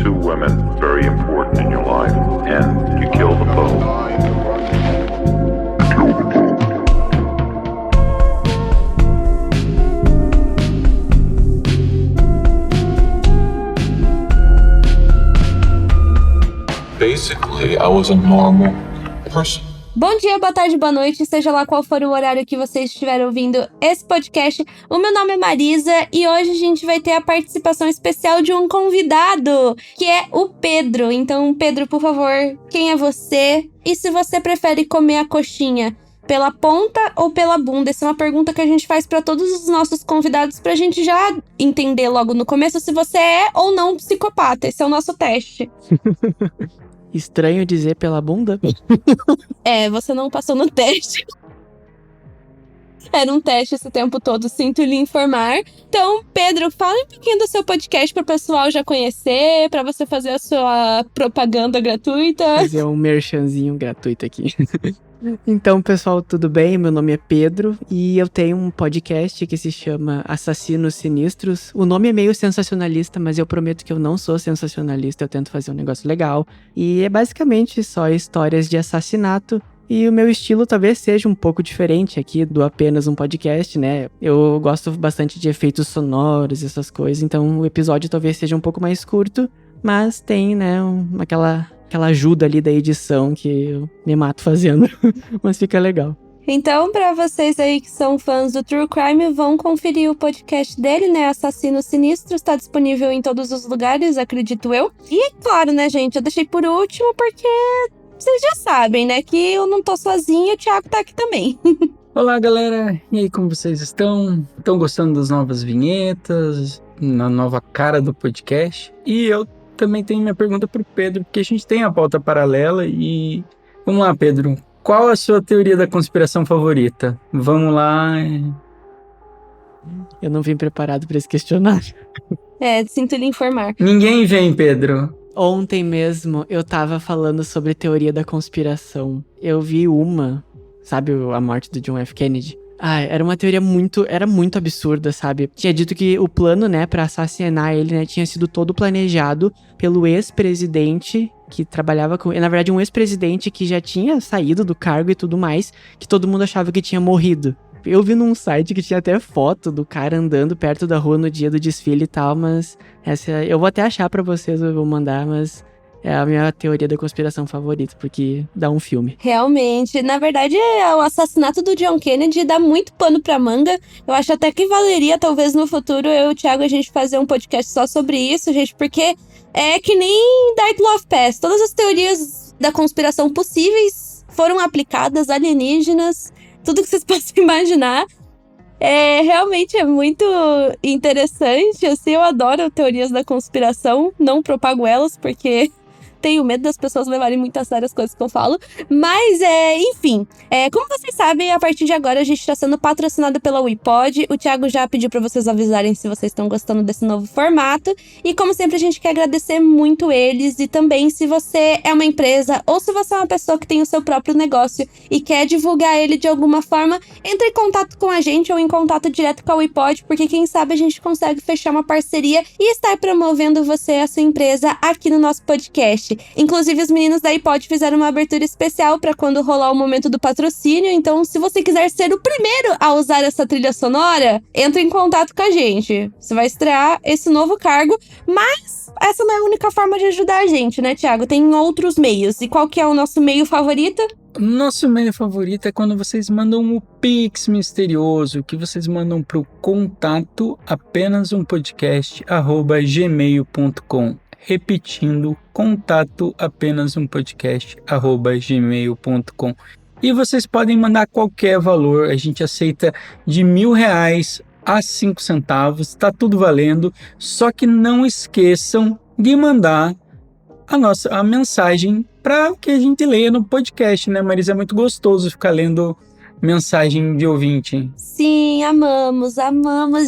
two women very important in your life, and you kill them both. Basically, I was a normal person. Bom dia, boa tarde, boa noite, seja lá qual for o horário que vocês estiverem ouvindo esse podcast. O meu nome é Marisa e hoje a gente vai ter a participação especial de um convidado, que é o Pedro. Então, Pedro, por favor, quem é você? E se você prefere comer a coxinha pela ponta ou pela bunda? Essa é uma pergunta que a gente faz para todos os nossos convidados pra gente já entender logo no começo se você é ou não psicopata. Esse é o nosso teste. Estranho dizer pela bunda. Você não passou no teste. Era um teste esse tempo todo, sinto lhe informar. Então, Pedro, fala um pouquinho do seu podcast para o pessoal já conhecer, para você fazer a sua propaganda gratuita. Fazer um merchanzinho gratuito aqui. Então, pessoal, tudo bem? Meu nome é Pedro e eu tenho um podcast que se chama Assassinos Sinistros. O nome é meio sensacionalista, mas eu prometo que eu não sou sensacionalista, eu tento fazer um negócio legal. E é basicamente só histórias de assassinato. E o meu estilo talvez seja um pouco diferente aqui do apenas um podcast, né? Eu gosto bastante de efeitos sonoros, essas coisas, então o episódio talvez seja um pouco mais curto, mas tem, né, aquela ajuda ali da edição que eu me mato fazendo, mas fica legal. Então, pra vocês aí que são fãs do True Crime, vão conferir o podcast dele, né? Assassinos Sinistros, tá disponível em todos os lugares, acredito eu. E claro, né, gente, eu deixei por último porque vocês já sabem, né, que eu não tô sozinha, o Thiago tá aqui também. Olá, galera, e aí, como vocês estão? Estão gostando das novas vinhetas, na nova cara do podcast? E eu também tenho minha pergunta pro Pedro, porque a gente tem a pauta paralela e... Vamos lá, Pedro, qual a sua teoria da conspiração favorita? Vamos lá. Eu não vim preparado pra esse questionário. Sinto lhe informar. Ninguém vem, Pedro. Ontem mesmo eu tava falando sobre teoria da conspiração. Eu vi uma, sabe, a morte do John F. Kennedy? Era uma teoria muito absurda, sabe? Tinha dito que o plano, né, pra assassinar ele, né, tinha sido todo planejado pelo ex-presidente que trabalhava com... Na verdade, um ex-presidente que já tinha saído do cargo e tudo mais, que todo mundo achava que tinha morrido. Eu vi num site que tinha até foto do cara andando perto da rua no dia do desfile e tal, mas essa eu vou até achar pra vocês, eu vou mandar, mas é a minha teoria da conspiração favorita, porque dá um filme. Realmente, na verdade, o assassinato do John Kennedy dá muito pano pra manga. Eu acho até que valeria, talvez no futuro, eu e o Thiago, a gente fazer um podcast só sobre isso, gente, porque é que nem Dark Love Pass. Todas as teorias da conspiração possíveis foram aplicadas, alienígenas, tudo que vocês possam imaginar. Realmente é muito interessante, assim, eu adoro teorias da conspiração, não propago elas, porque tenho medo das pessoas levarem muito a sério as coisas que eu falo. Mas, enfim, como vocês sabem, a partir de agora a gente está sendo patrocinado pela WePod. O Thiago já pediu para vocês avisarem se vocês estão gostando desse novo formato. E como sempre, a gente quer agradecer muito eles. E também, se você é uma empresa ou se você é uma pessoa que tem o seu próprio negócio e quer divulgar ele de alguma forma, entre em contato com a gente ou em contato direto com a WePod, porque quem sabe a gente consegue fechar uma parceria e estar promovendo você e a sua empresa aqui no nosso podcast. Inclusive, os meninos da WePod fizeram uma abertura especial para quando rolar o momento do patrocínio. Então, se você quiser ser o primeiro a usar essa trilha sonora, entre em contato com a gente. Você vai estrear esse novo cargo, mas essa não é a única forma de ajudar a gente, né, Thiago? Tem outros meios. E qual que é o nosso meio favorito? Nosso meio favorito é quando vocês mandam o Pix misterioso, que vocês mandam pro contato apenazumpodcast@gmail.com. Repetindo, contato apenazumpodcast@gmail.com. E vocês podem mandar qualquer valor, a gente aceita de R$1.000 a 5 centavos, tá tudo valendo. Só que não esqueçam de mandar a mensagem para que a gente leia no podcast, né, Marisa? É muito gostoso ficar lendo mensagem de ouvinte. Sim, amamos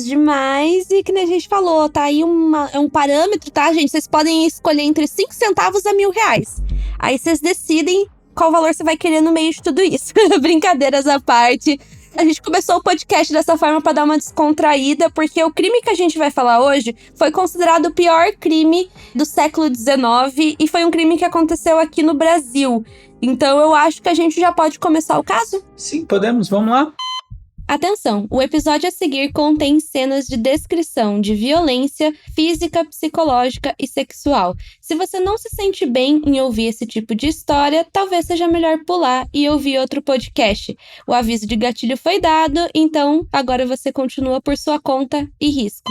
demais. E que nem a gente falou, tá aí um parâmetro, tá, gente? Vocês podem escolher entre 5 centavos a R$1.000. Aí vocês decidem qual valor você vai querer no meio de tudo isso. Brincadeiras à parte. A gente começou o podcast dessa forma pra dar uma descontraída, porque o crime que a gente vai falar hoje foi considerado o pior crime do século XIX e foi um crime que aconteceu aqui no Brasil. Então eu acho que a gente já pode começar o caso? Sim, podemos, vamos lá? Atenção, o episódio a seguir contém cenas de descrição de violência física, psicológica e sexual. Se você não se sente bem em ouvir esse tipo de história, talvez seja melhor pular e ouvir outro podcast. O aviso de gatilho foi dado, então agora você continua por sua conta e risco.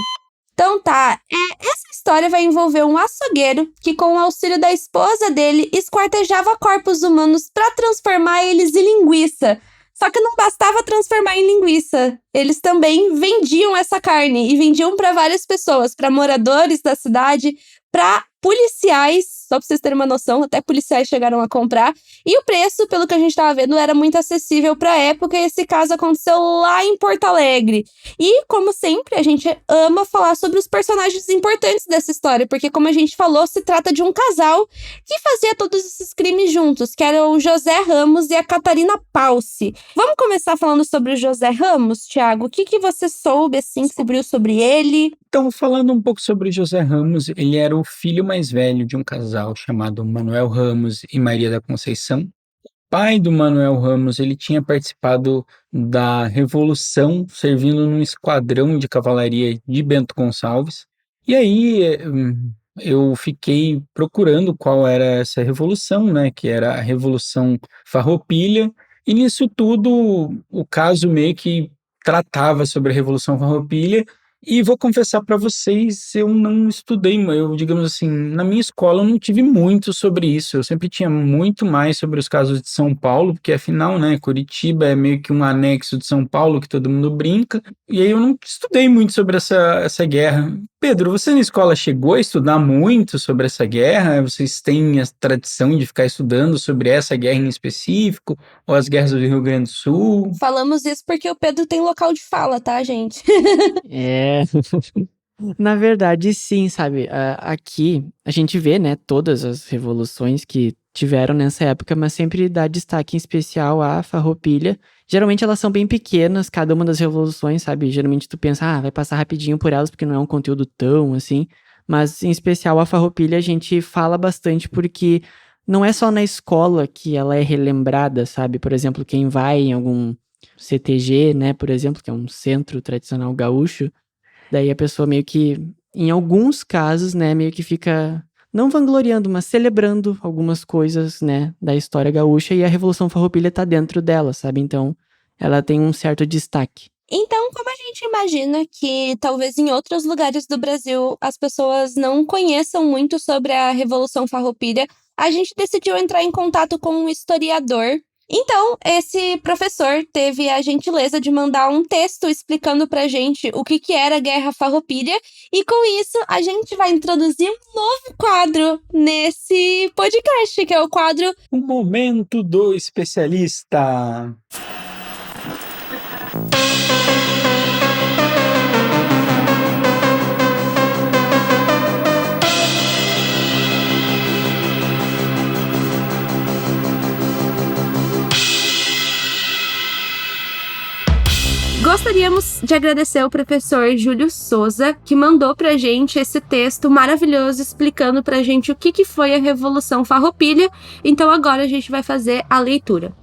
Então tá, essa história vai envolver um açougueiro que, com o auxílio da esposa dele, esquartejava corpos humanos para transformar eles em linguiça. Só que não bastava transformar em linguiça, eles também vendiam essa carne e vendiam para várias pessoas, para moradores da cidade, para policiais, só pra vocês terem uma noção, até policiais chegaram a comprar. E o preço, pelo que a gente tava vendo, era muito acessível pra época, e esse caso aconteceu lá em Porto Alegre. E, como sempre, a gente ama falar sobre os personagens importantes dessa história, porque, como a gente falou, se trata de um casal que fazia todos esses crimes juntos, que eram o José Ramos e a Catarina Pauci. Vamos começar falando sobre o José Ramos, Thiago? O que você soube, assim, que descobriu sobre ele? Então, falando um pouco sobre o José Ramos, ele era o filho mais velho de um casal chamado Manuel Ramos e Maria da Conceição. O pai do Manuel Ramos, ele tinha participado da Revolução, servindo num esquadrão de cavalaria de Bento Gonçalves. E aí, eu fiquei procurando qual era essa revolução, né, que era a Revolução Farroupilha. E nisso tudo, o caso meio que tratava sobre a Revolução Farroupilha. E vou confessar para vocês, eu não estudei, digamos assim, na minha escola eu não tive muito sobre isso. Eu sempre tinha muito mais sobre os casos de São Paulo, porque afinal, né, Curitiba é meio que um anexo de São Paulo que todo mundo brinca. E aí eu não estudei muito sobre essa guerra. Pedro, você na escola chegou a estudar muito sobre essa guerra? Vocês têm a tradição de ficar estudando sobre essa guerra em específico? Ou as guerras do Rio Grande do Sul? Falamos isso porque o Pedro tem local de fala, tá, gente? Na verdade, sim, sabe? Aqui a gente vê, né, todas as revoluções que tiveram nessa época, mas sempre dá destaque em especial à Farroupilha. Geralmente elas são bem pequenas, cada uma das revoluções, sabe? Geralmente tu pensa, vai passar rapidinho por elas, porque não é um conteúdo tão assim. Mas em especial a Farroupilha a gente fala bastante porque não é só na escola que ela é relembrada, sabe? Por exemplo, quem vai em algum CTG, né, por exemplo, que é um centro tradicional gaúcho, daí a pessoa meio que, em alguns casos, né, meio que fica, não vangloriando, mas celebrando algumas coisas, né, da história gaúcha, e a Revolução Farroupilha tá dentro dela, sabe? Então, ela tem um certo destaque. Então, como a gente imagina que talvez em outros lugares do Brasil as pessoas não conheçam muito sobre a Revolução Farroupilha, a gente decidiu entrar em contato com um historiador. Então, esse professor teve a gentileza de mandar um texto explicando pra gente o que era a Guerra Farroupilha, e com isso a gente vai introduzir um novo quadro nesse podcast, que é o quadro O Momento do Especialista. Gostaríamos de agradecer ao professor Júlio Souza, que mandou pra gente esse texto maravilhoso explicando pra gente o que foi a Revolução Farroupilha. Então agora a gente vai fazer a leitura.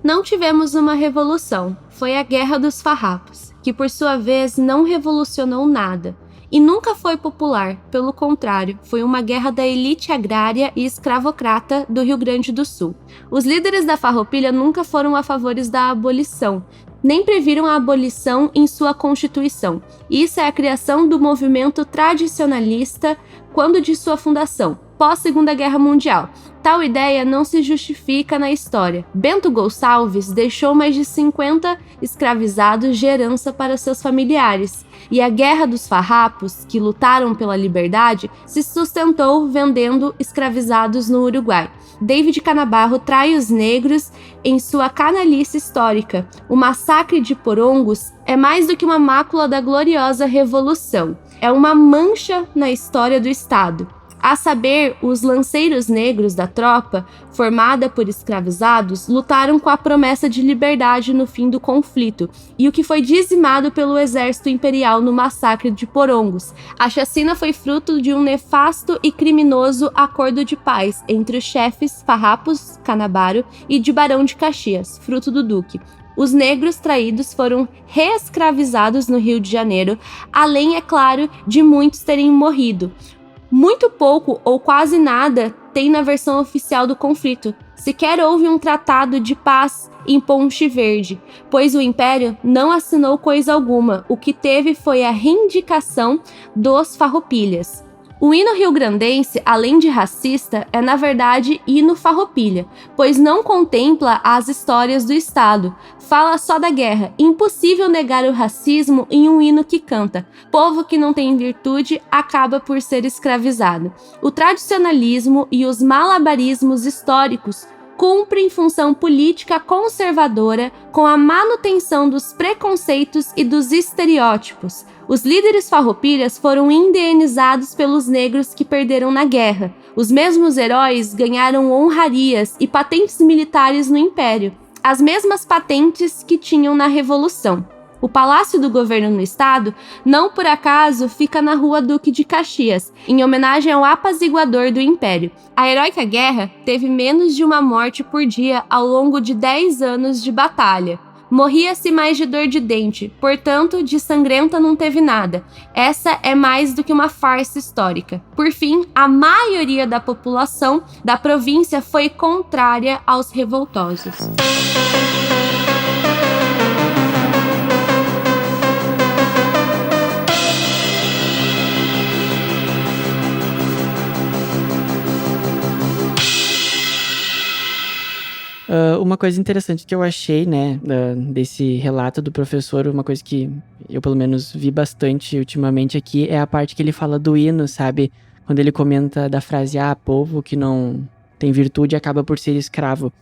Não tivemos uma revolução, foi a Guerra dos Farrapos, que por sua vez não revolucionou nada. E nunca foi popular, pelo contrário, foi uma guerra da elite agrária e escravocrata do Rio Grande do Sul. Os líderes da Farroupilha nunca foram a favores da abolição, nem previram a abolição em sua Constituição. Isso é a criação do movimento tradicionalista quando de sua fundação, pós-Segunda Guerra Mundial. Tal ideia não se justifica na história. Bento Gonçalves deixou mais de 50 escravizados de herança para seus familiares, e a Guerra dos Farrapos, que lutaram pela liberdade, se sustentou vendendo escravizados no Uruguai. David Canabarro trai os negros em sua canalice histórica. O massacre de Porongos é mais do que uma mácula da gloriosa Revolução. É uma mancha na história do Estado. A saber, os lanceiros negros da tropa, formada por escravizados, lutaram com a promessa de liberdade no fim do conflito, e o que foi dizimado pelo exército imperial no massacre de Porongos. A chacina foi fruto de um nefasto e criminoso acordo de paz entre os chefes Farrapos Canabaro e de Barão de Caxias, fruto do duque. Os negros traídos foram reescravizados no Rio de Janeiro, além, é claro, de muitos terem morrido. Muito pouco ou quase nada tem na versão oficial do conflito. Sequer houve um tratado de paz em Ponte Verde, pois o Império não assinou coisa alguma. O que teve foi a reivindicação dos farroupilhas. O hino rio-grandense, além de racista, é na verdade hino farroupilha, pois não contempla as histórias do Estado, fala só da guerra. Impossível negar o racismo em um hino que canta: povo que não tem virtude acaba por ser escravizado. O tradicionalismo e os malabarismos históricos cumprem função política conservadora com a manutenção dos preconceitos e dos estereótipos. Os líderes farroupilhas foram indenizados pelos negros que perderam na guerra. Os mesmos heróis ganharam honrarias e patentes militares no Império, as mesmas patentes que tinham na Revolução. O Palácio do Governo no Estado, não por acaso, fica na Rua Duque de Caxias, em homenagem ao apaziguador do Império. A heróica guerra teve menos de uma morte por dia ao longo de 10 anos de batalha. Morria-se mais de dor de dente, portanto, de sangrenta não teve nada. Essa é mais do que uma farsa histórica. Por fim, a maioria da população da província foi contrária aos revoltosos. Uma coisa interessante que eu achei, né, desse relato do professor, uma coisa que eu pelo menos vi bastante ultimamente aqui, é a parte que ele fala do hino, sabe? Quando ele comenta da frase, povo que não tem virtude acaba por ser escravo.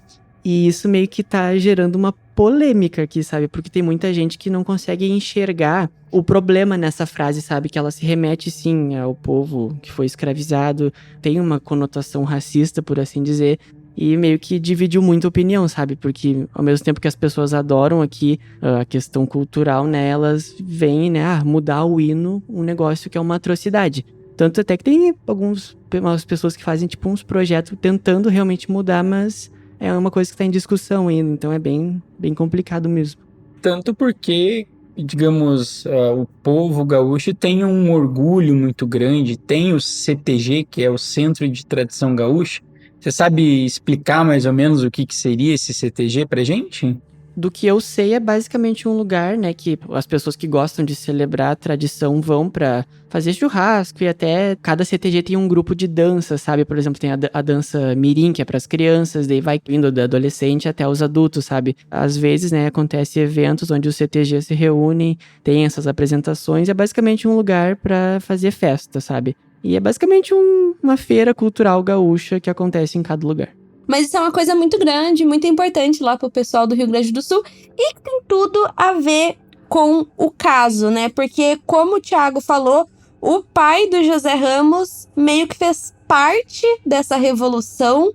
E isso meio que tá gerando uma polêmica aqui, sabe? Porque tem muita gente que não consegue enxergar o problema nessa frase, sabe? Que ela se remete, sim, ao povo que foi escravizado, tem uma conotação racista, por assim dizer. E meio que dividiu muito a opinião, sabe? Porque ao mesmo tempo que as pessoas adoram aqui a questão cultural, né? Elas veem, né? Mudar o hino, um negócio que é uma atrocidade. Tanto até que tem algumas pessoas que fazem, tipo, uns projetos tentando realmente mudar, mas é uma coisa que tá em discussão ainda. Então é bem complicado mesmo. Tanto porque, digamos, o povo gaúcho tem um orgulho muito grande, tem o CTG, que é o Centro de Tradição Gaúcha. Você sabe explicar mais ou menos o que seria esse CTG pra gente? Do que eu sei, é basicamente um lugar, né, que as pessoas que gostam de celebrar a tradição vão pra fazer churrasco, e até cada CTG tem um grupo de dança, sabe? Por exemplo, tem a dança mirim, que é pras crianças, daí vai indo do adolescente até os adultos, sabe? Às vezes, né, acontece eventos onde os CTG se reúnem, tem essas apresentações, é basicamente um lugar pra fazer festa, sabe? E é basicamente uma feira cultural gaúcha que acontece em cada lugar. Mas isso é uma coisa muito grande, muito importante lá pro pessoal do Rio Grande do Sul e que tem tudo a ver com o caso, né? Porque, como o Thiago falou, o pai do José Ramos meio que fez parte dessa revolução.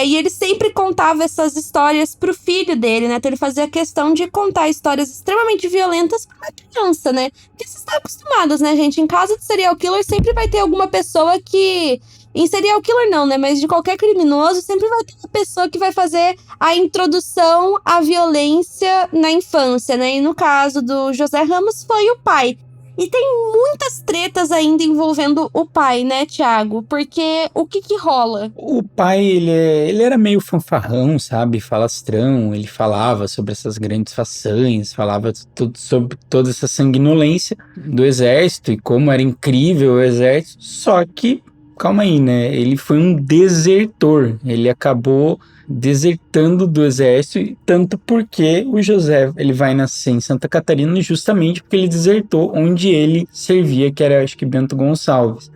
E ele sempre contava essas histórias pro filho dele, né? Então ele fazia questão de contar histórias extremamente violentas pra uma criança, né? Porque vocês estão acostumados, né, gente? Em casa de serial killer sempre vai ter alguma pessoa que... Em serial killer não, né? Mas de qualquer criminoso sempre vai ter uma pessoa que vai fazer a introdução à violência na infância, né? E no caso do José Ramos foi o pai. E tem muitas tretas ainda envolvendo o pai, né, Thiago? Porque o que rola? O pai, ele era meio fanfarrão, sabe? Falastrão, ele falava sobre essas grandes façanhas, falava sobre toda essa sanguinolência do exército e como era incrível o exército, só que, calma aí, né? Ele foi um desertor, ele acabou desertando do exército, tanto porque o José, ele vai nascer em Santa Catarina justamente porque ele desertou onde ele servia, que era, acho que, Bento Gonçalves.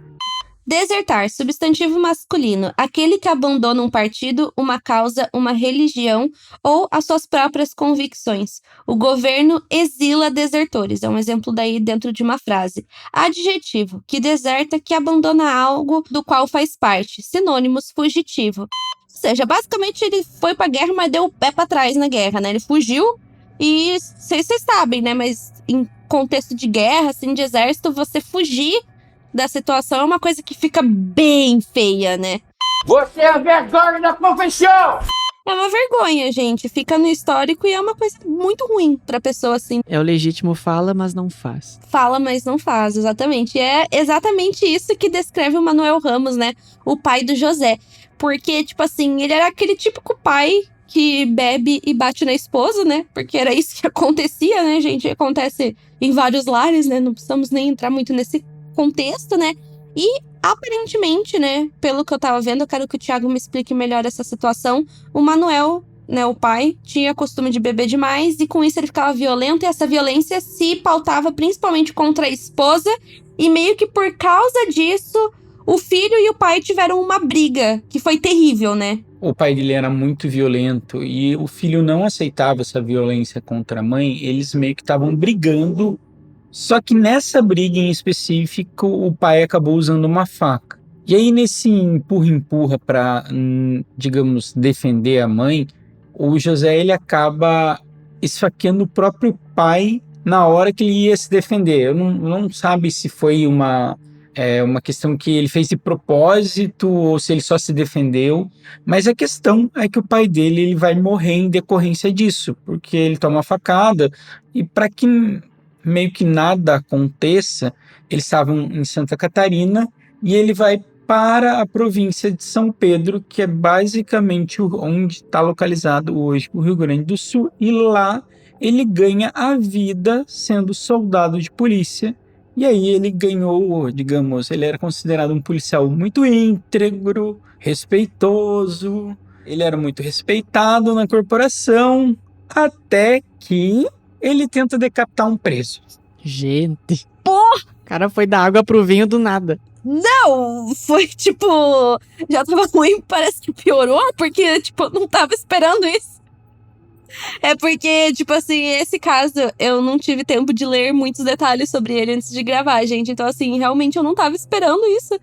Desertar, substantivo masculino, aquele que abandona um partido, uma causa, uma religião ou as suas próprias convicções. O governo exila desertores, é um exemplo daí dentro de uma frase. Adjetivo, que deserta, que abandona algo do qual faz parte. Sinônimos, fugitivo. Ou seja, basicamente ele foi pra guerra, mas deu o pé pra trás na guerra, né? Ele fugiu e vocês sabem, né? Mas em contexto de guerra, assim, de exército, você fugir da situação é uma coisa que fica bem feia, né? Você é a vergonha da profissão! É uma vergonha, gente. Fica no histórico e é uma coisa muito ruim pra pessoa, assim. É o legítimo fala, mas não faz. Fala, mas não faz, exatamente. E é exatamente isso que descreve o Manuel Ramos, né? O pai do José. Porque, tipo assim, ele era aquele típico pai que bebe e bate na esposa, né? Porque era isso que acontecia, né, gente? Acontece em vários lares, né? Não precisamos nem entrar muito nesse contexto, né? E aparentemente, né, pelo que eu tava vendo, eu quero que o Thiago me explique melhor essa situação. O Manuel, né, o pai, tinha costume de beber demais e com isso ele ficava violento e essa violência se pautava principalmente contra a esposa e meio que por causa disso, o filho e o pai tiveram uma briga que foi terrível, né? O pai dele era muito violento e o filho não aceitava essa violência contra a mãe, eles meio que estavam brigando. Só que nessa briga em específico, o pai acabou usando uma faca. E aí, nesse empurra-empurra para, digamos, defender a mãe, o José ele acaba esfaqueando o próprio pai na hora que ele ia se defender. Eu não sabe se foi uma questão que ele fez de propósito ou se ele só se defendeu. Mas a questão é que o pai dele ele vai morrer em decorrência disso, porque ele toma uma facada e para que meio que nada aconteça, eles estavam em Santa Catarina e ele vai para a província de São Pedro, que é basicamente onde está localizado hoje o Rio Grande do Sul, e lá ele ganha a vida sendo soldado de polícia. E aí ele ganhou, digamos, ele era considerado um policial muito íntegro, respeitoso, ele era muito respeitado na corporação, até que ele tenta decapitar um preso. Gente. O cara foi da água pro vinho do nada. Não, foi tipo... Já tava ruim, parece que piorou, porque, tipo, eu não tava esperando isso. É porque, tipo assim, esse caso, eu não tive tempo de ler muitos detalhes sobre ele antes de gravar, gente. Então, assim, realmente eu não tava esperando isso.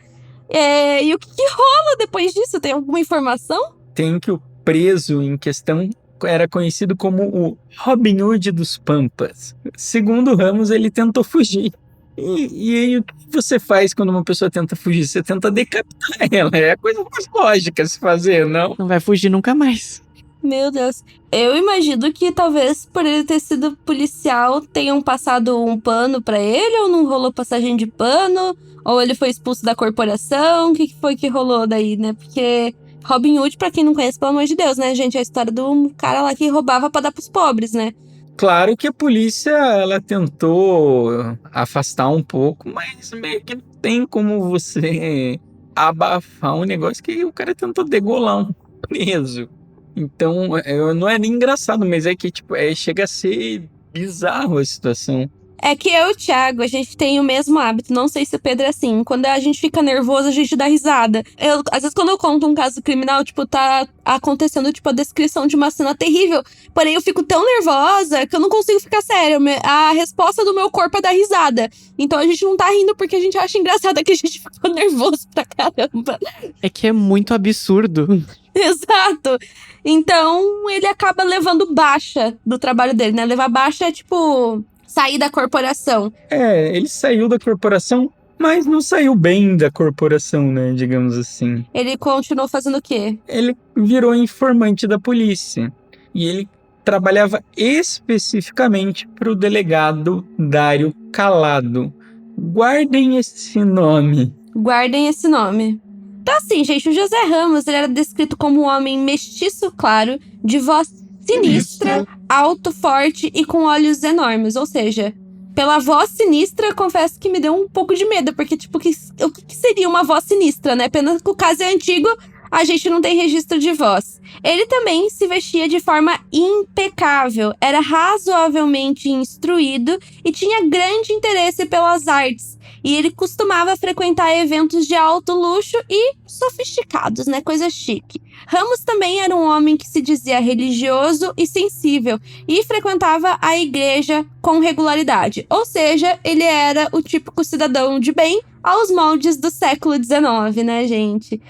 E o que rola depois disso? Tem alguma informação? Tem que o preso em questão era conhecido como o Robin Hood dos Pampas. Segundo Ramos, ele tentou fugir. E aí, o que você faz quando uma pessoa tenta fugir? Você tenta decapitar ela. É a coisa mais lógica a se fazer, não? Não vai fugir nunca mais. Meu Deus. Eu imagino que talvez por ele ter sido policial tenham passado um pano pra ele, ou não rolou passagem de pano, ou ele foi expulso da corporação. O que foi que rolou daí, né? Porque Robin Hood, pra quem não conhece, pelo amor de Deus, né, gente? É a história do cara lá que roubava pra dar pros pobres, né? Claro que a polícia, ela tentou afastar um pouco, mas meio que não tem como você abafar um negócio que o cara tentou degolar um preso. Então, não é nem engraçado, mas é que tipo, chega a ser bizarro a situação. É que eu e o Thiago, a gente tem o mesmo hábito. Não sei se o Pedro é assim. Quando a gente fica nervoso, a gente dá risada. Às vezes, quando eu conto um caso criminal, tipo, tá acontecendo, tipo, a descrição de uma cena terrível. Porém, eu fico tão nervosa que eu não consigo ficar sério. A resposta do meu corpo é dar risada. Então, a gente não tá rindo porque a gente acha engraçado que a gente ficou nervoso pra caramba. É que é muito absurdo. Exato. Então, ele acaba levando baixa do trabalho dele, né? Levar baixa é, tipo... sair da corporação. Ele saiu da corporação, mas não saiu bem da corporação, né, digamos assim. Ele continuou fazendo o quê? Ele virou informante da polícia. E ele trabalhava especificamente para o delegado Dário Calado. Guardem esse nome. Guardem esse nome. Então assim, gente, o José Ramos ele era descrito como um homem mestiço claro, de voz sinistra, alto, forte e com olhos enormes. Ou seja, pela voz sinistra, confesso que me deu um pouco de medo. Porque, tipo, o que seria uma voz sinistra, né? Apenas que o caso é antigo, a gente não tem registro de voz. Ele também se vestia de forma impecável, era razoavelmente instruído e tinha grande interesse pelas artes. E ele costumava frequentar eventos de alto luxo e sofisticados, né? Coisa chique. Ramos também era um homem que se dizia religioso e sensível e frequentava a igreja com regularidade. Ou seja, ele era o típico cidadão de bem aos moldes do século XIX, né, gente?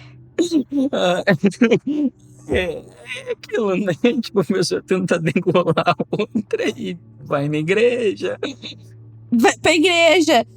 É aquilo, né? Tipo, a pessoa tenta degolar a outra e vai na igreja. Vai pra igreja.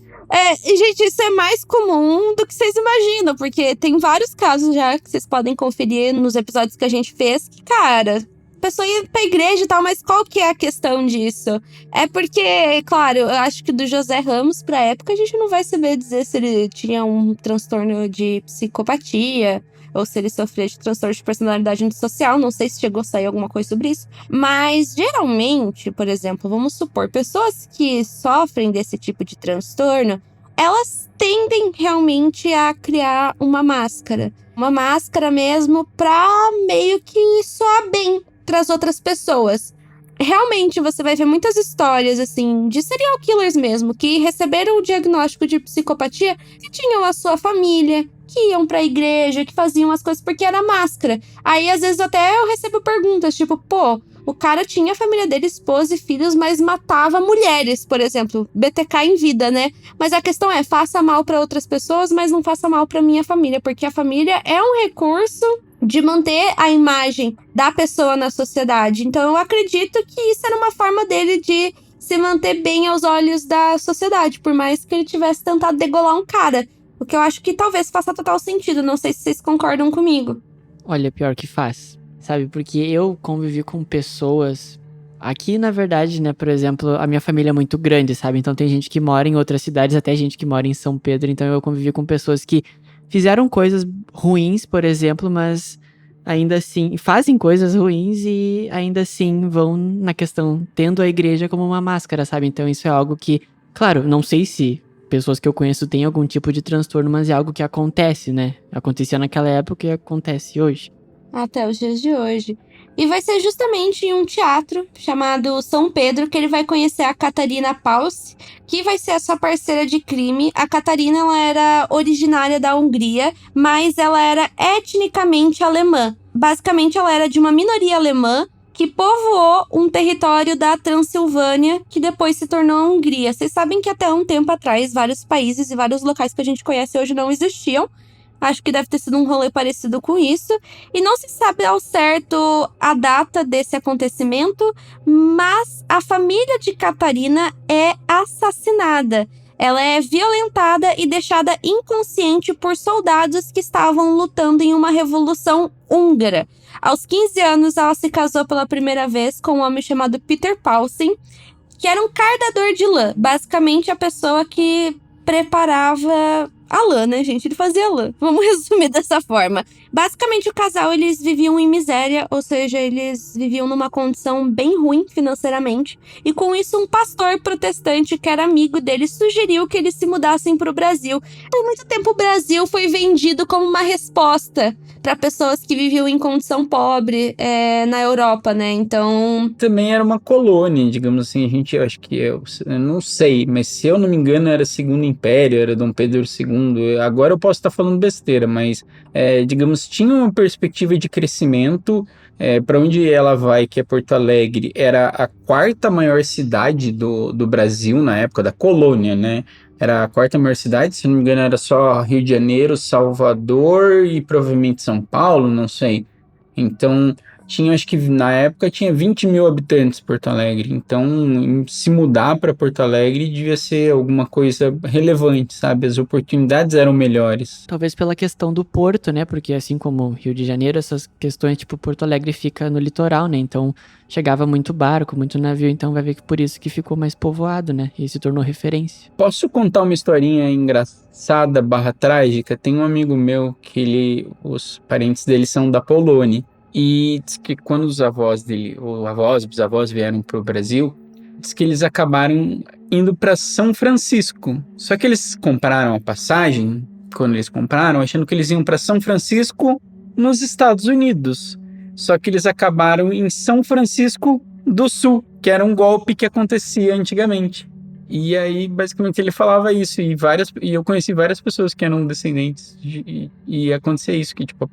E, gente, isso é mais comum do que vocês imaginam, porque tem vários casos já que vocês podem conferir nos episódios que a gente fez, que, cara, a pessoa ia pra igreja e tal, mas qual que é a questão disso? É porque, claro, eu acho que do José Ramos, pra época, a gente não vai saber dizer se ele tinha um transtorno de psicopatia, ou se ele sofria de transtorno de personalidade antissocial, não sei se chegou a sair alguma coisa sobre isso. Mas, geralmente, por exemplo, vamos supor, pessoas que sofrem desse tipo de transtorno, elas tendem realmente a criar uma máscara. Uma máscara mesmo pra meio que soar bem pras outras pessoas. Realmente, você vai ver muitas histórias, assim, de serial killers mesmo, que receberam o diagnóstico de psicopatia, que tinham a sua família, que iam pra igreja, que faziam as coisas porque era máscara. Aí, às vezes, até eu recebo perguntas, tipo, pô, o cara tinha a família dele, esposa e filhos, mas matava mulheres, por exemplo. BTK em vida, né? Mas a questão é, faça mal pra outras pessoas, mas não faça mal pra minha família, porque a família é um recurso de manter a imagem da pessoa na sociedade. Então, eu acredito que isso era uma forma dele de se manter bem aos olhos da sociedade, por mais que ele tivesse tentado degolar um cara. O que eu acho que talvez faça total sentido. Não sei se vocês concordam comigo. Olha, pior que faz, sabe? Porque eu convivi com pessoas... Aqui, na verdade, né, por exemplo, a minha família é muito grande, sabe? Então tem gente que mora em outras cidades, até gente que mora em São Pedro. Então eu convivi com pessoas que fizeram coisas ruins, por exemplo, mas ainda assim fazem coisas ruins e ainda assim vão na questão tendo a igreja como uma máscara, sabe? Então isso é algo que, claro, não sei se pessoas que eu conheço têm algum tipo de transtorno, mas é algo que acontece, né? Acontecia naquela época e acontece hoje. Até os dias de hoje. E vai ser justamente em um teatro chamado São Pedro que ele vai conhecer a Catarina Paus, que vai ser a sua parceira de crime. A Catarina, ela era originária da Hungria, mas ela era etnicamente alemã. Basicamente, ela era de uma minoria alemã que povoou um território da Transilvânia, que depois se tornou a Hungria. Vocês sabem que até um tempo atrás, vários países e vários locais que a gente conhece hoje não existiam. Acho que deve ter sido um rolê parecido com isso. E não se sabe ao certo a data desse acontecimento, mas a família de Catarina é assassinada. Ela é violentada e deixada inconsciente por soldados que estavam lutando em uma revolução húngara. Aos 15 anos, ela se casou pela primeira vez com um homem chamado Peter Paulsen, que era um cardador de lã. Basicamente, a pessoa que preparava a lã, né, gente? Ele fazia lã. Vamos resumir dessa forma. Basicamente, o casal, eles viviam em miséria, ou seja, eles viviam numa condição bem ruim financeiramente. E com isso, um pastor protestante, que era amigo deles, sugeriu que eles se mudassem para o Brasil. Por muito tempo, o Brasil foi vendido como uma resposta para pessoas que viviam em condição pobre na Europa, né? Então... Também era uma colônia, digamos assim, eu acho que, eu não sei, mas se eu não me engano era Segundo Império, era Dom Pedro II, agora eu posso estar falando besteira, mas, digamos, tinha uma perspectiva de crescimento. Para onde ela vai, que é Porto Alegre, era a quarta maior cidade do Brasil na época da colônia, né? Era a quarta maior cidade, se não me engano era só Rio de Janeiro, Salvador e provavelmente São Paulo, não sei. Então, acho que na época tinha 20 mil habitantes Porto Alegre. Então, se mudar para Porto Alegre devia ser alguma coisa relevante, sabe? As oportunidades eram melhores. Talvez pela questão do porto, né? Porque assim como Rio de Janeiro, essas questões, tipo, Porto Alegre fica no litoral, né? Então, chegava muito barco, muito navio, então vai ver que por isso que ficou mais povoado, né? E se tornou referência. Posso contar uma historinha engraçada / trágica? Tem um amigo meu que os parentes dele são da Polônia. E diz que quando os avós dele, ou avós, bisavós vieram para o Brasil, diz que eles acabaram indo para São Francisco. Só que eles compraram a passagem, quando eles compraram, achando que eles iam para São Francisco nos Estados Unidos. Só que eles acabaram em São Francisco do Sul, que era um golpe que acontecia antigamente. E aí, basicamente, ele falava isso, e eu conheci várias pessoas que eram descendentes, e acontecia isso, que tipo,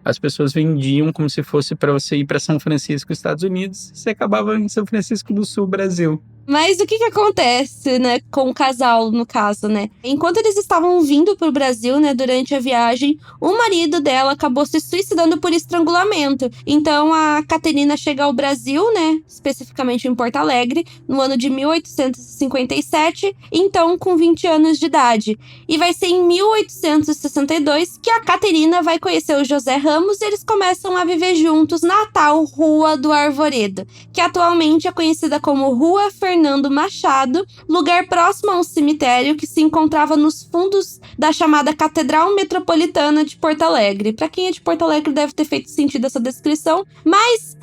as pessoas vendiam como se fosse para você ir para São Francisco, Estados Unidos, e você acabava em São Francisco do Sul, Brasil. Mas o que acontece, né, com o casal, no caso, né? Enquanto eles estavam vindo pro Brasil, né, durante a viagem, o marido dela acabou se suicidando por estrangulamento. Então, a Caterina chega ao Brasil, né, especificamente em Porto Alegre, no ano de 1857, então com 20 anos de idade. E vai ser em 1862 que a Caterina vai conhecer o José Ramos e eles começam a viver juntos na tal Rua do Arvoredo, que atualmente é conhecida como Rua Fernando Machado, lugar próximo a um cemitério que se encontrava nos fundos da chamada Catedral Metropolitana de Porto Alegre. Para quem é de Porto Alegre deve ter feito sentido essa descrição, mas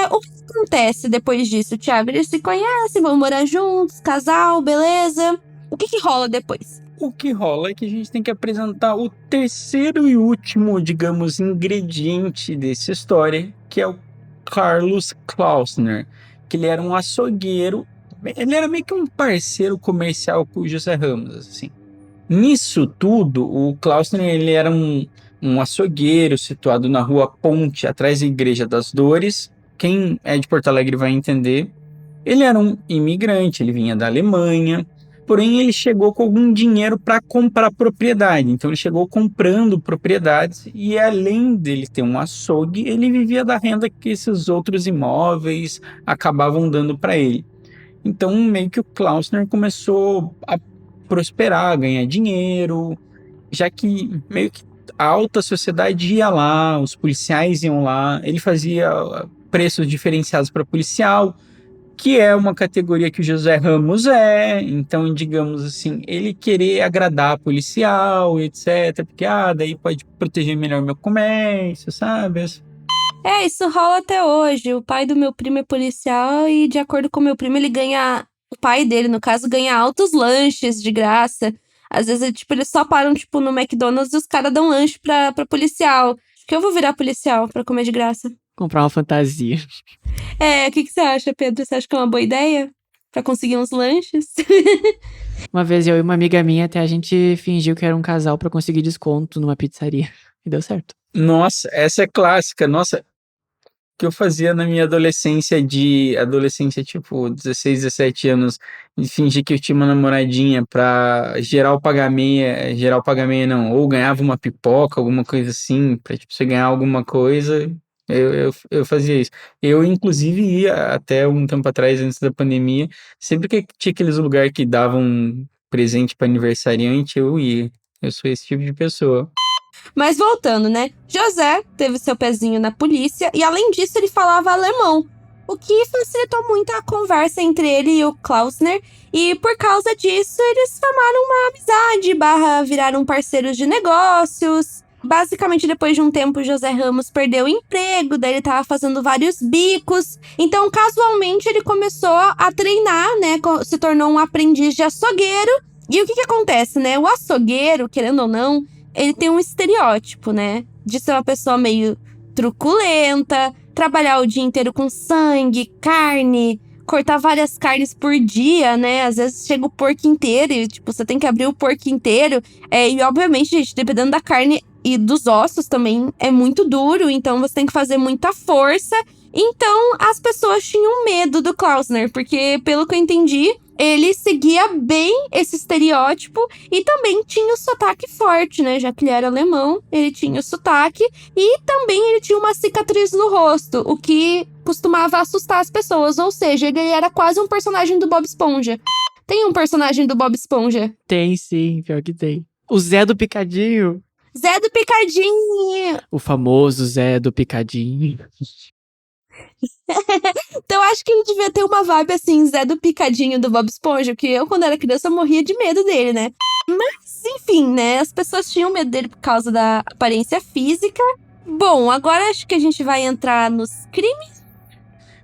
o que acontece depois disso, Thiago? Eles se conhecem, vão morar juntos, casal, beleza? O que rola depois? O que rola é que a gente tem que apresentar o terceiro e último, digamos, ingrediente dessa história, que é o Carlos Klausner, que ele era um açougueiro. Ele era meio que um parceiro comercial com o José Ramos, assim. Nisso tudo, o Klausner, ele era um açougueiro situado na Rua Ponte, atrás da Igreja das Dores. Quem é de Porto Alegre vai entender. Ele era um imigrante, ele vinha da Alemanha, porém ele chegou com algum dinheiro para comprar propriedade. Então ele chegou comprando propriedades e, além dele ter um açougue, ele vivia da renda que esses outros imóveis acabavam dando para ele. Então, meio que o Klausner começou a prosperar, a ganhar dinheiro, já que meio que a alta sociedade ia lá, os policiais iam lá, ele fazia preços diferenciados para policial, que é uma categoria que o José Ramos então, digamos assim, ele querer agradar policial, etc, porque, daí pode proteger melhor meu comércio, sabe? Isso rola até hoje. O pai do meu primo é policial e, de acordo com meu primo, ele ganha... O pai dele, no caso, ganha altos lanches de graça. Às vezes, eles só param, no McDonald's e os caras dão lanche pra policial. Acho que eu vou virar policial pra comer de graça. Comprar uma fantasia. O que você acha, Pedro? Você acha que é uma boa ideia? Pra conseguir uns lanches? Uma vez eu e uma amiga minha, até a gente fingiu que era um casal pra conseguir desconto numa pizzaria. E deu certo. Nossa, essa é clássica. Nossa, que eu fazia na minha adolescência, tipo 16, 17 anos, de fingir que eu tinha uma namoradinha pra gerar o pagamento não, ou ganhava uma pipoca, alguma coisa assim, pra você ganhar alguma coisa, eu fazia isso. Eu, inclusive, ia até um tempo atrás, antes da pandemia, sempre que tinha aqueles lugares que davam presente pra aniversariante, eu ia. Eu sou esse tipo de pessoa. Mas voltando, né? José teve seu pezinho na polícia e, além disso, ele falava alemão, o que facilitou muito a conversa entre ele e o Klausner. E, por causa disso, eles formaram uma amizade / viraram parceiros de negócios. Basicamente, depois de um tempo, José Ramos perdeu o emprego, daí ele tava fazendo vários bicos. Então, casualmente, ele começou a treinar, né? Se tornou um aprendiz de açougueiro. E o que acontece, né? O açougueiro, querendo ou não, ele tem um estereótipo, né? De ser uma pessoa meio truculenta, trabalhar o dia inteiro com sangue, carne, cortar várias carnes por dia, né? Às vezes chega o porco inteiro e, você tem que abrir o porco inteiro. E, obviamente, gente, dependendo da carne e dos ossos também, é muito duro. Então, você tem que fazer muita força. Então, as pessoas tinham medo do Klausner, porque, pelo que eu entendi, ele seguia bem esse estereótipo e também tinha o sotaque forte, né? Já que ele era alemão, ele tinha o sotaque e também ele tinha uma cicatriz no rosto, o que costumava assustar as pessoas. Ou seja, ele era quase um personagem do Bob Esponja. Tem um personagem do Bob Esponja? Tem sim, pior que tem. O Zé do Picadinho. Zé do Picadinho! O famoso Zé do Picadinho. Então, acho que ele devia ter uma vibe assim, Zé do Picadinho do Bob Esponja, que eu, quando era criança, morria de medo dele, né? Mas, enfim, né? As pessoas tinham medo dele por causa da aparência física. Bom, agora acho que a gente vai entrar nos crimes.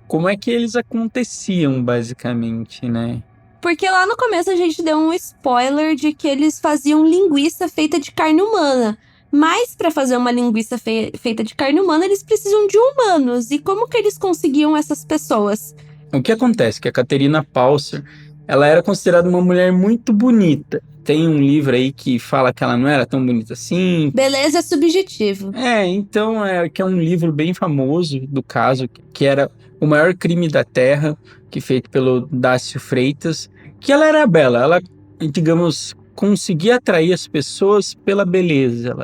Como é que eles aconteciam, basicamente, né? Porque lá no começo a gente deu um spoiler de que eles faziam linguiça feita de carne humana. Mas para fazer uma linguiça feita de carne humana, eles precisam de humanos. E como que eles conseguiam essas pessoas? O que acontece é que a Caterina Paulser, ela era considerada uma mulher muito bonita. Tem um livro aí que fala que ela não era tão bonita assim. Beleza é subjetivo. Então que é um livro bem famoso do caso, que era O Maior Crime da Terra, que feito pelo Dácio Freitas, que ela era bela, ela, digamos, conseguia atrair as pessoas pela beleza.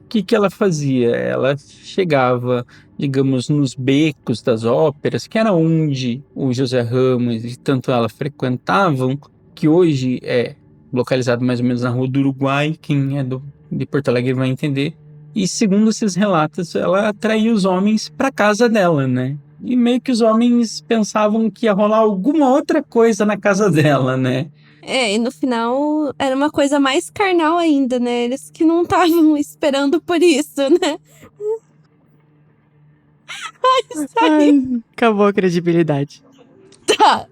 O que ela fazia? Ela chegava, digamos, nos becos das óperas, que era onde o José Ramos e tanto ela frequentavam, que hoje é localizado mais ou menos na Rua do Uruguai, quem é de Porto Alegre vai entender. E segundo esses relatos, ela atraía os homens para casa dela, né? E meio que os homens pensavam que ia rolar alguma outra coisa na casa dela, né? E no final era uma coisa mais carnal ainda, né? Eles que não estavam esperando por isso, né? Isso aí. Ai, acabou a credibilidade. Tá.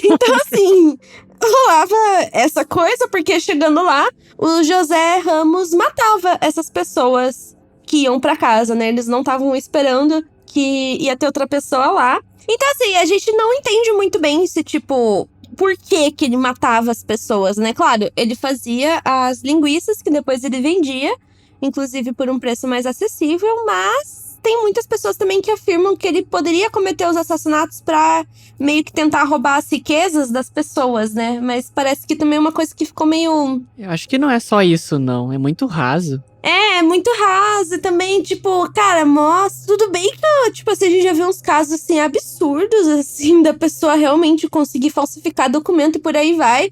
Então, assim, rolava essa coisa, porque chegando lá, o José Ramos matava essas pessoas que iam pra casa, né? Eles não estavam esperando que ia ter outra pessoa lá. Então, assim, a gente não entende muito bem se, tipo, por que ele matava as pessoas, né? Claro, ele fazia as linguiças que depois ele vendia, inclusive por um preço mais acessível, mas tem muitas pessoas também que afirmam que ele poderia cometer os assassinatos pra meio que tentar roubar as riquezas das pessoas, né? Mas parece que também é uma coisa que ficou meio... Eu acho que não é só isso, não. É muito raso. É muito raso e também, tipo, cara, mostra... Tudo bem que, tipo assim, a gente já viu uns casos, assim, absurdos, assim, da pessoa realmente conseguir falsificar documento e por aí vai.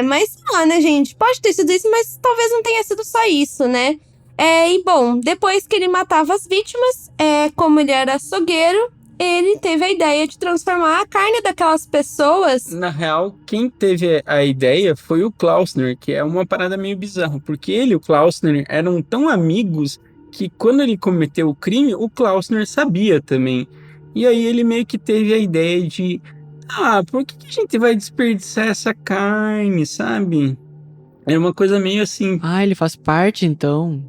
Mas, sei lá, né, gente? Pode ter sido isso, mas talvez não tenha sido só isso, né? E bom, depois que ele matava as vítimas, como ele era açougueiro, ele teve a ideia de transformar a carne daquelas pessoas. Na real, quem teve a ideia foi o Klausner, que é uma parada meio bizarra, porque ele e o Klausner eram tão amigos que quando ele cometeu o crime, o Klausner sabia também. E aí ele meio que teve a ideia de, por que a gente vai desperdiçar essa carne, sabe? É uma coisa meio assim. Ele faz parte, então.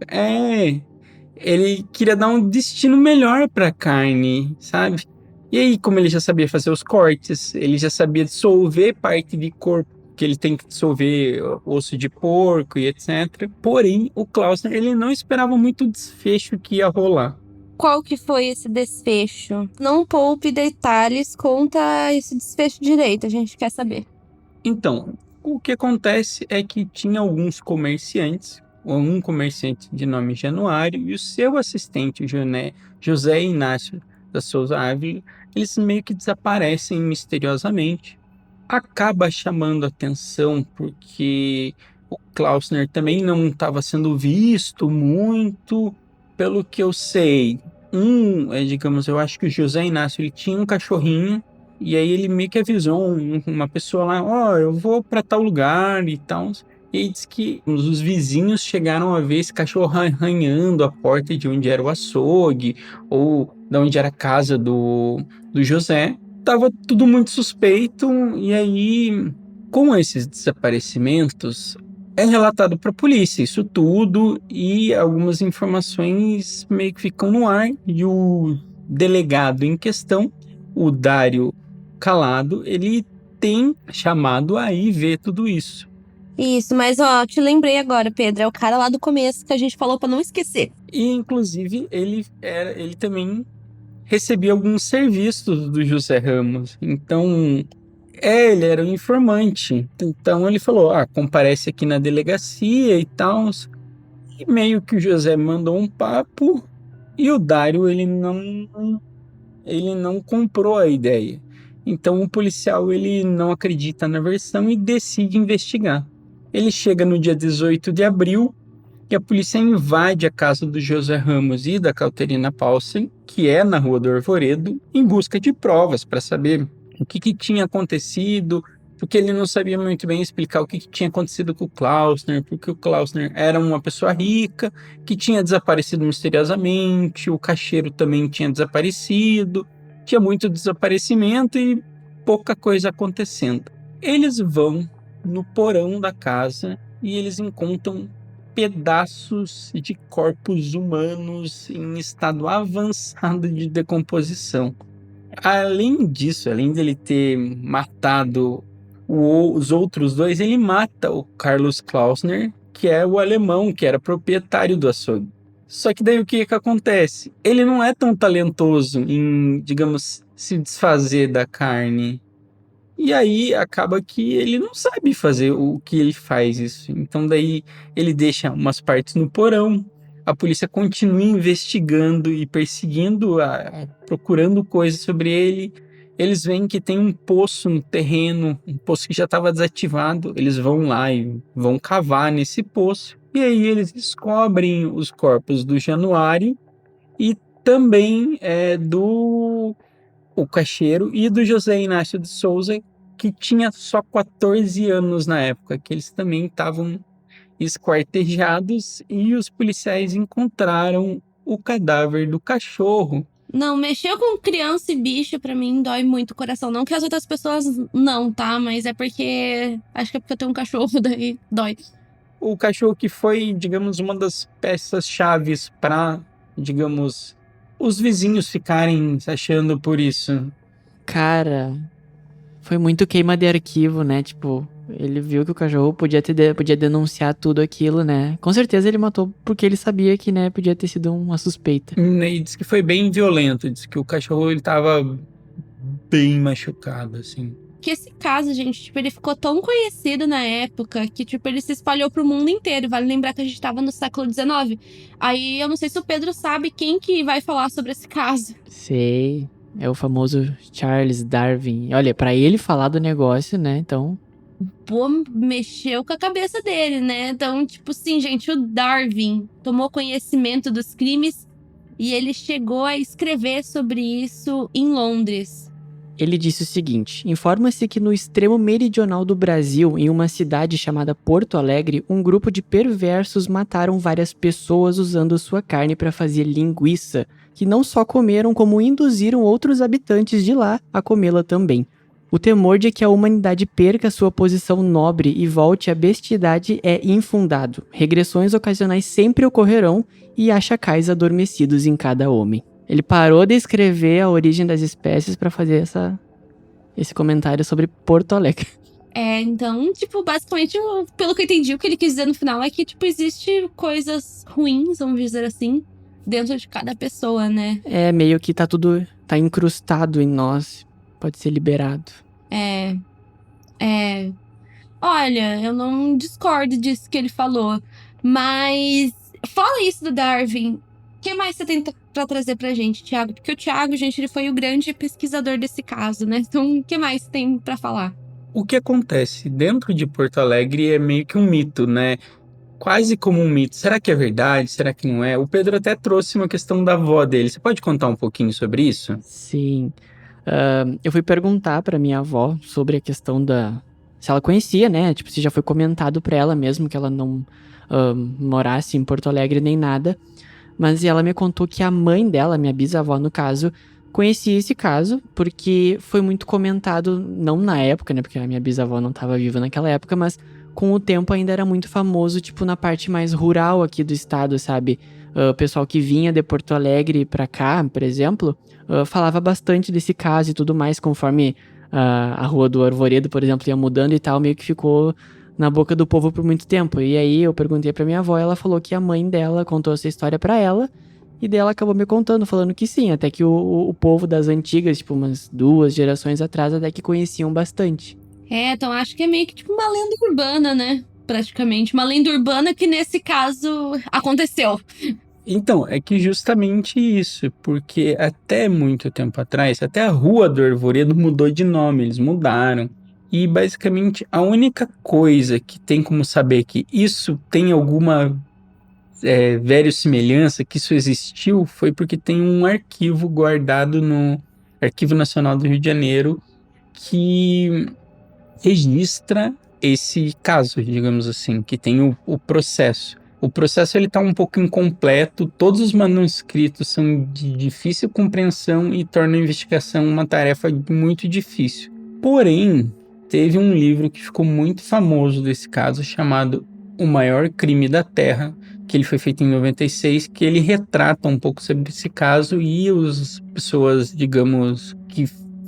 Ele queria dar um destino melhor pra carne, sabe? E aí, como ele já sabia fazer os cortes, ele já sabia dissolver parte de corpo, que ele tem que dissolver osso de porco e etc. Porém, o Klausner, ele não esperava muito o desfecho que ia rolar. Qual que foi esse desfecho? Não poupe detalhes, conta esse desfecho direito, a gente quer saber. Então, o que acontece é que tinha alguns comerciantes, um comerciante de nome Januário e o seu assistente, José Inácio da Souza Ávila, eles meio que desaparecem misteriosamente. Acaba chamando atenção porque o Klausner também não estava sendo visto muito, pelo que eu sei. Digamos, eu acho que o José Inácio ele tinha um cachorrinho. E aí ele meio que avisou uma pessoa lá, eu vou para tal lugar e tal. E aí diz que os vizinhos chegaram a ver esse cachorro arranhando a porta de onde era o açougue, ou de onde era a casa do José. Tava tudo muito suspeito, e aí, com esses desaparecimentos, é relatado para a polícia isso tudo, e algumas informações meio que ficam no ar, e o delegado em questão, o Dário Calado, ele tem chamado a ir ver tudo isso. Isso, mas te lembrei agora, Pedro, é o cara lá do começo que a gente falou pra não esquecer. E inclusive ele também recebia alguns serviços do José Ramos. Então, ele era um informante. Então ele falou, comparece aqui na delegacia e tal. E meio que o José mandou um papo e o Dário ele não comprou a ideia. Então o policial ele não acredita na versão e decide investigar. Ele chega no dia 18 de abril e a polícia invade a casa do José Ramos e da Cauterina Paulsen, que é na Rua do Arvoredo, em busca de provas para saber o que tinha acontecido, porque ele não sabia muito bem explicar o que tinha acontecido com o Klausner, porque o Klausner era uma pessoa rica, que tinha desaparecido misteriosamente, o caixeiro também tinha desaparecido, tinha muito desaparecimento e pouca coisa acontecendo. Eles vão no porão da casa e eles encontram pedaços de corpos humanos em estado avançado de decomposição. Além disso, além dele ter matado os outros dois, ele mata o Carlos Klausner, que é o alemão, que era proprietário do açougue. Só que daí o que acontece? Ele não é tão talentoso em, digamos, se desfazer da carne. E aí acaba que ele não sabe fazer o que ele faz isso. Então daí ele deixa umas partes no porão. A polícia continua investigando e perseguindo, procurando coisas sobre ele. Eles veem que tem um poço no terreno, um poço que já estava desativado. Eles vão lá e vão cavar nesse poço. E aí eles descobrem os corpos do Januário e também do o caixeiro e do José Inácio de Souza, que tinha só 14 anos na época, que eles também estavam esquartejados e os policiais encontraram o cadáver do cachorro. Não, mexer com criança e bicho pra mim dói muito o coração. Não que as outras pessoas não, tá? Mas é porque... Acho que é porque eu tenho um cachorro, daí dói. O cachorro que foi, digamos, uma das peças chaves para, digamos, os vizinhos ficarem se achando por isso. Cara, foi muito queima de arquivo, né? Tipo, ele viu que o cachorro podia denunciar tudo aquilo, né? Com certeza ele matou porque ele sabia que, né, podia ter sido uma suspeita. E diz que foi bem violento, diz que o cachorro ele tava bem machucado, assim. Que esse caso, gente, tipo, ele ficou tão conhecido na época que, tipo, ele se espalhou pro mundo inteiro. Vale lembrar que a gente tava no século XIX. Aí, eu não sei se o Pedro sabe quem que vai falar sobre esse caso. Sei, é o famoso Charles Darwin. Olha, pra ele falar do negócio, né, então... Pô, mexeu com a cabeça dele, né? Então, tipo assim, gente, o Darwin tomou conhecimento dos crimes e ele chegou a escrever sobre isso em Londres. Ele disse o seguinte: informa-se que no extremo meridional do Brasil, em uma cidade chamada Porto Alegre, um grupo de perversos mataram várias pessoas usando sua carne para fazer linguiça, que não só comeram, como induziram outros habitantes de lá a comê-la também. O temor de que a humanidade perca sua posição nobre e volte à bestialidade é infundado. Regressões ocasionais sempre ocorrerão e há chacais adormecidos em cada homem. Ele parou de escrever a origem das espécies para fazer esse comentário sobre Porto Alegre. Então, tipo, basicamente, pelo que eu entendi, o que ele quis dizer no final é que, tipo, existe coisas ruins, vamos dizer assim, dentro de cada pessoa, né? Meio que tá incrustado em nós, pode ser liberado. Olha, eu não discordo disso que ele falou, mas fala isso do Darwin. O que mais você tem pra trazer pra gente, Thiago? Porque o Thiago, gente, ele foi o grande pesquisador desse caso, né? Então, o que mais tem pra falar? O que acontece dentro de Porto Alegre é meio que um mito, né? Quase como um mito. Será que é verdade? Será que não é? O Pedro até trouxe uma questão da avó dele. Você pode contar um pouquinho sobre isso? Sim. Eu fui perguntar pra minha avó sobre a questão se ela conhecia, né? Tipo, se já foi comentado pra ela mesmo que ela não morasse em Porto Alegre nem nada. Mas ela me contou que a mãe dela, minha bisavó no caso, conhecia esse caso, porque foi muito comentado, não na época, né, porque a minha bisavó não estava viva naquela época, mas com o tempo ainda era muito famoso, tipo, na parte mais rural aqui do estado, sabe? O pessoal que vinha de Porto Alegre pra cá, por exemplo, falava bastante desse caso e tudo mais, conforme a Rua do Arvoredo, por exemplo, ia mudando e tal, meio que ficou na boca do povo por muito tempo. E aí eu perguntei pra minha avó, ela falou que a mãe dela contou essa história pra ela, e dela acabou me contando, falando que sim, até que o povo das antigas, tipo umas 2 gerações atrás, até que conheciam bastante. Então acho que é meio que tipo uma lenda urbana, né? Praticamente. Uma lenda urbana que nesse caso aconteceu. Então, é que justamente isso, porque até muito tempo atrás, até a Rua do Arvoredo mudou de nome, eles mudaram. E basicamente a única coisa que tem como saber que isso tem alguma verossimilhança, que isso existiu, foi porque tem um arquivo guardado no Arquivo Nacional do Rio de Janeiro que registra esse caso, digamos assim, que tem o processo. O processo ele está um pouco incompleto, todos os manuscritos são de difícil compreensão e tornam a investigação uma tarefa muito difícil. Porém, teve um livro que ficou muito famoso desse caso, chamado O Maior Crime da Terra, que ele foi feito em 96, que ele retrata um pouco sobre esse caso e as pessoas, digamos, que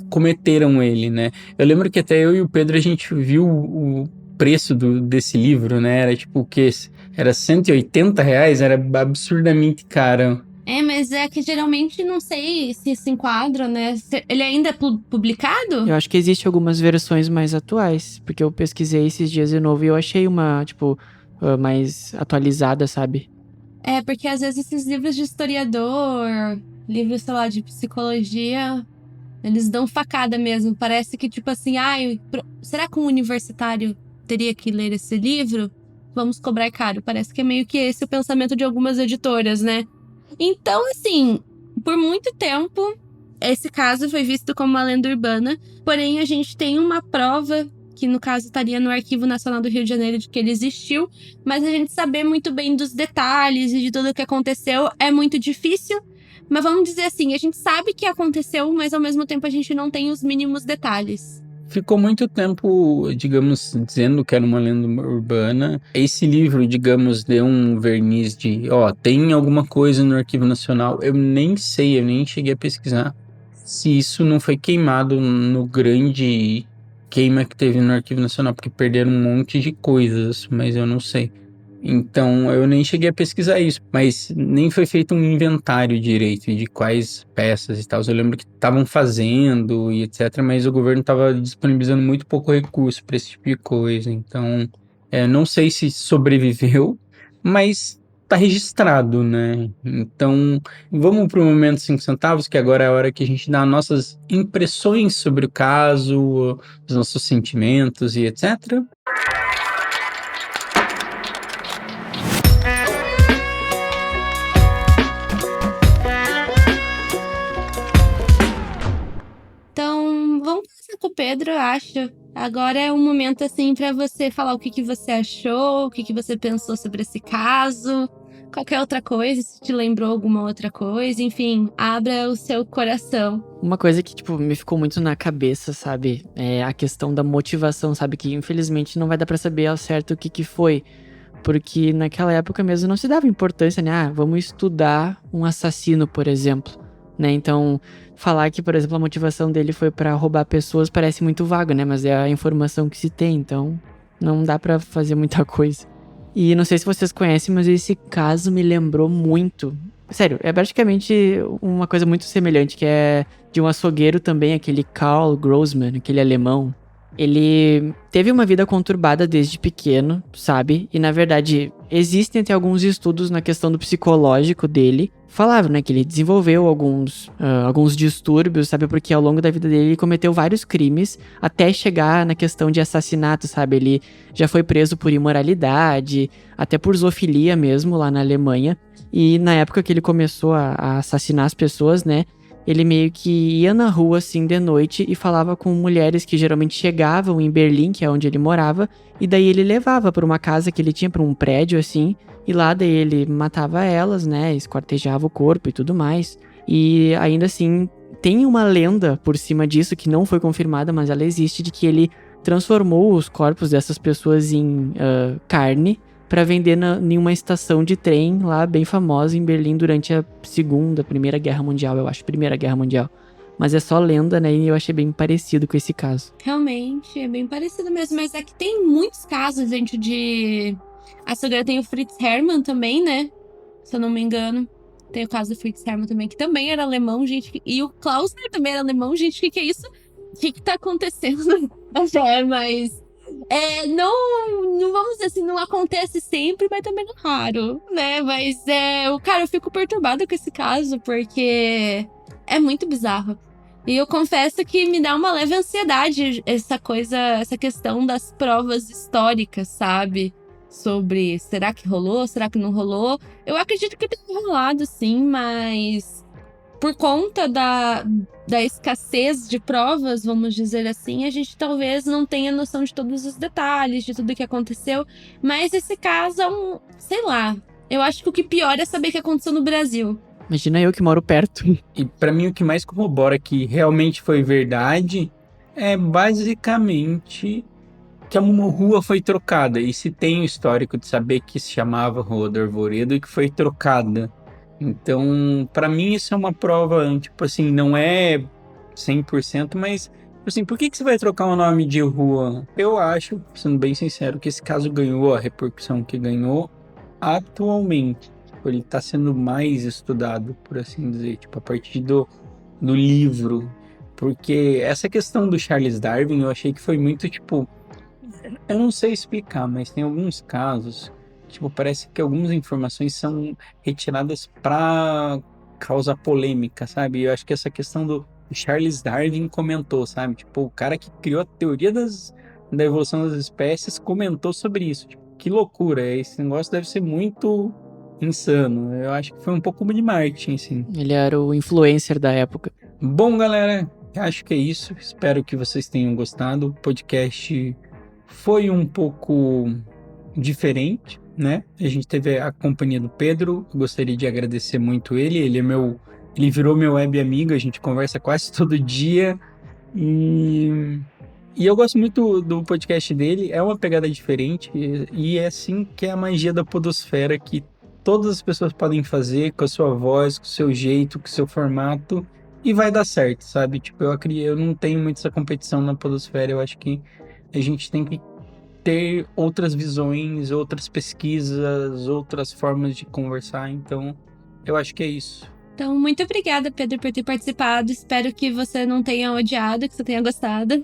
cometeram ele, né? Eu lembro que até eu e o Pedro, a gente viu o preço desse livro, né? Era tipo o quê? Era R$180? Era absurdamente caro. Mas é que geralmente não sei se enquadra, né? Ele ainda é publicado? Eu acho que existe algumas versões mais atuais, porque eu pesquisei esses dias de novo e eu achei uma, tipo, mais atualizada, sabe? Porque às vezes esses livros de historiador, livros, sei lá, de psicologia, eles dão facada mesmo. Parece que, tipo assim, será que um universitário teria que ler esse livro? Vamos cobrar caro. Parece que é meio que esse o pensamento de algumas editoras, né? Então, assim, por muito tempo, esse caso foi visto como uma lenda urbana. Porém, a gente tem uma prova, que no caso estaria no Arquivo Nacional do Rio de Janeiro, de que ele existiu. Mas a gente saber muito bem dos detalhes e de tudo o que aconteceu é muito difícil. Mas vamos dizer assim, a gente sabe que aconteceu, mas ao mesmo tempo a gente não tem os mínimos detalhes. Ficou muito tempo, digamos, dizendo que era uma lenda urbana. Esse livro, digamos, deu um verniz de, tem alguma coisa no Arquivo Nacional. Eu nem sei, eu nem cheguei a pesquisar se isso não foi queimado no grande queima que teve no Arquivo Nacional, porque perderam um monte de coisas, mas eu não sei. Então, eu nem cheguei a pesquisar isso, mas nem foi feito um inventário direito de quais peças e tal. Eu lembro que estavam fazendo e etc, mas o governo estava disponibilizando muito pouco recurso para esse tipo de coisa. Então, não sei se sobreviveu, mas tá registrado, né? Então, vamos pro momento 5 centavos, que agora é a hora que a gente dá nossas impressões sobre o caso, os nossos sentimentos e etc. Então, vamos começar com o Pedro, eu acho. Agora é um momento, assim, pra você falar o que você achou, o que você pensou sobre esse caso, qualquer outra coisa, se te lembrou alguma outra coisa, enfim, abra o seu coração. Uma coisa que, tipo, me ficou muito na cabeça, sabe? É a questão da motivação, sabe? Que infelizmente não vai dar pra saber ao certo o que foi. Porque naquela época mesmo não se dava importância, né? Vamos estudar um assassino, por exemplo. Né? Então, falar que, por exemplo, a motivação dele foi pra roubar pessoas parece muito vago, né? Mas é a informação que se tem, então não dá pra fazer muita coisa. E não sei se vocês conhecem, mas esse caso me lembrou muito. Sério, é praticamente uma coisa muito semelhante, que é de um açougueiro também, aquele Karl Grossman, aquele alemão. Ele teve uma vida conturbada desde pequeno, sabe? E, na verdade, existem até alguns estudos na questão do psicológico dele. Falavam, né, que ele desenvolveu alguns distúrbios, sabe? Porque ao longo da vida dele ele cometeu vários crimes até chegar na questão de assassinato, sabe? Ele já foi preso por imoralidade, até por zoofilia mesmo, lá na Alemanha. E na época que ele começou a assassinar as pessoas, né? Ele meio que ia na rua, assim, de noite e falava com mulheres que geralmente chegavam em Berlim, que é onde ele morava, e daí ele levava pra uma casa que ele tinha, pra um prédio, assim, e lá daí ele matava elas, né, esquartejava o corpo e tudo mais. E ainda assim, tem uma lenda por cima disso, que não foi confirmada, mas ela existe, de que ele transformou os corpos dessas pessoas em carne, para vender em uma estação de trem lá bem famosa em Berlim durante a Primeira Guerra Mundial, eu acho, Primeira Guerra Mundial. Mas é só lenda, né, e eu achei bem parecido com esse caso. Realmente, é bem parecido mesmo, mas é que tem muitos casos dentro de... açougueiro tem o Fritz Hermann também, né, se eu não me engano. Tem o caso do Fritz Hermann também, que também era alemão, gente, e o Klausner também era alemão, gente, o que é isso? O que tá acontecendo? Mas... não vamos dizer assim, não acontece sempre, mas também não é raro, né? Mas cara, eu fico perturbada com esse caso, porque é muito bizarro. E eu confesso que me dá uma leve ansiedade essa questão das provas históricas, sabe? Sobre será que rolou, será que não rolou? Eu acredito que tem rolado, sim, mas por conta da escassez de provas, vamos dizer assim, a gente talvez não tenha noção de todos os detalhes, de tudo que aconteceu. Mas esse caso é sei lá, eu acho que o que pior é saber o que aconteceu no Brasil. Imagina eu que moro perto. E pra mim o que mais corrobora que realmente foi verdade é basicamente que a rua foi trocada. E se tem o histórico de saber que se chamava Rua do Arvoredo e que foi trocada. Então, pra mim isso é uma prova, tipo assim, não é 100%, mas assim, por que você vai trocar o nome de rua? Eu acho, sendo bem sincero, que esse caso ganhou a repercussão que ganhou atualmente. Ele tá sendo mais estudado, por assim dizer, tipo, a partir do livro. Porque essa questão do Charles Darwin, eu achei que foi muito, tipo... Eu não sei explicar, mas tem alguns casos, tipo, parece que algumas informações são retiradas pra causar polêmica, sabe? Eu acho que essa questão do Charles Darwin comentou, sabe? Tipo, o cara que criou a teoria da evolução das espécies comentou sobre isso. Tipo, que loucura, esse negócio deve ser muito insano. Eu acho que foi um pouco de marketing, assim. Ele era o influencer da época. Bom, galera, acho que é isso. Espero que vocês tenham gostado. O podcast foi um pouco diferente, né? A gente teve a companhia do Pedro. Eu gostaria de agradecer muito ele. Ele virou meu web amigo. A gente conversa quase todo dia. E eu gosto muito do podcast dele. É uma pegada diferente. E é assim que é a magia da podosfera, que todas as pessoas podem fazer com a sua voz, com o seu jeito, com o seu formato. E vai dar certo, sabe? Tipo, eu não tenho muito essa competição na podosfera. Eu acho que a gente tem que ter outras visões, outras pesquisas, outras formas de conversar. Então, eu acho que é isso. Então, muito obrigada, Pedro, por ter participado. Espero que você não tenha odiado, que você tenha gostado.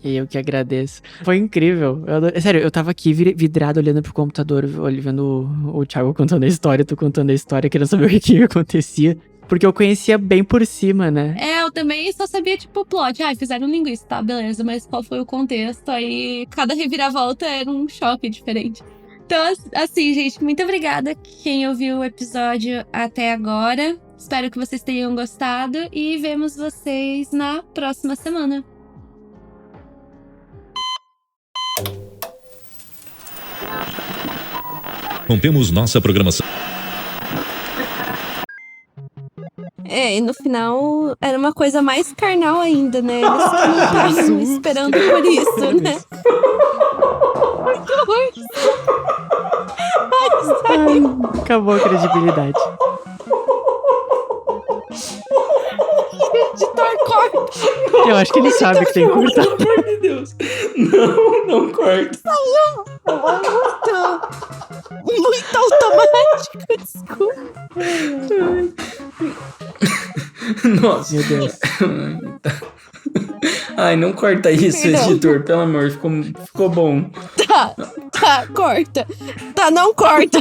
E eu que agradeço. Foi incrível. Sério, eu tava aqui vidrado olhando pro computador, vendo o Thiago contando a história, tu contando a história, querendo saber o que acontecia. Porque eu conhecia bem por cima, né? Eu também só sabia, tipo, o plot. Fizeram linguiça, tá, beleza. Mas qual foi o contexto? Aí, cada reviravolta era um choque diferente. Então, assim, gente, muito obrigada quem ouviu o episódio até agora. Espero que vocês tenham gostado e vemos vocês na próxima semana. Rompemos nossa programação. E no final era uma coisa mais carnal ainda, né? Eles não estavam esperando por isso, né? Que horror! Ai, acabou a credibilidade. Editor, corta! Eu acho que ele sabe que tem que cortar. Pelo amor de Deus. Não corta. Muito automático, desculpa. Nossa. Meu Deus. Ai, não corta isso, Perdão. editor. Pelo amor, ficou bom. Tá, corta. Tá, não corta.